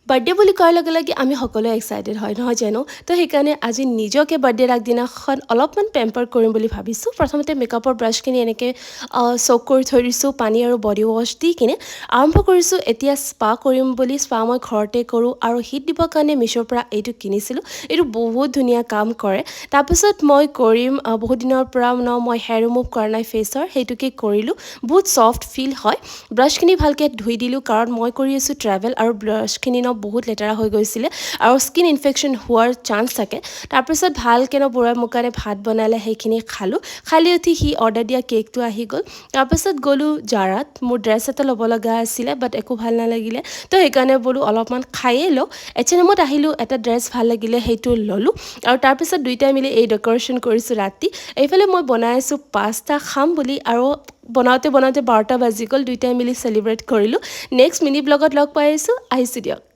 birthday বুলি কোৱাৰ লগে লগে আমি সকলোৱে এক্সাইটেড হয় নহয় জানো তো সেইকাৰণে আজি নিজকে বাৰ্থডেৰ আগদিনাখন অলপমান পেম্পাৰ কৰিম বুলি ভাবিছোঁ প্ৰথমতে মেকআপৰ ব্ৰাছখিনি এনেকৈ চক কৰি থৈ দিছোঁ পানী আৰু বডি ৱাছ দি কিনে আৰম্ভ কৰিছোঁ এতিয়া স্পা কৰিম বুলি স্পা মই ঘৰতে কৰোঁ আৰু হিট দিবৰ কাৰণে মিছ'ৰ পৰা এইটো কিনিছিলোঁ এইটো বহুত ধুনীয়া কাম কৰে তাৰপিছত মই কৰিম বহুত দিনৰ পৰা মই হেয়াৰ ৰিমুভ কৰা নাই ফেচৰ সেইটোকে কৰিলোঁ বহুত ছফ্ট ফিল হয় ব্ৰাছখিনি ভালকৈ ধুই দিলোঁ কাৰণ মই কৰি আছোঁ ট্ৰেভেল আৰু ব্ৰাছখিনি বহুত লেতেৰা হৈ গৈছিলে আৰু স্কিন ইনফেকশ্যন হোৱাৰ চান্স থাকে তাৰপিছত ভালকৈ বুঢ়াই মোৰ কাৰণে ভাত বনালে সেইখিনি খালোঁ খালি উঠি সি অৰ্ডাৰ দিয়া কেকটো আহি গ'ল তাৰপিছত গ'লোঁ জাৰাত মোৰ ড্ৰেছ এটা ল'ব লগা আছিলে বাট একো ভাল নালাগিলে তো সেইকাৰণে বোলো অলপমান খায়েই লওঁ H&M-ত আহিলোঁ এটা ড্ৰেছ ভাল লাগিলে সেইটো ল'লোঁ আৰু তাৰপিছত দুইটাই মিলি এই ডেক'ৰেশ্যন কৰিছোঁ ৰাতি এইফালে মই বনাই আছোঁ পাস্তা খাম বুলি আৰু বনাওঁতে 12টা বাজি গ'ল দুইটাই মিলি চেলিব্ৰেট কৰিলোঁ নেক্সট মিনি ব্লগত লগ পাই আহিছোঁ দিয়ক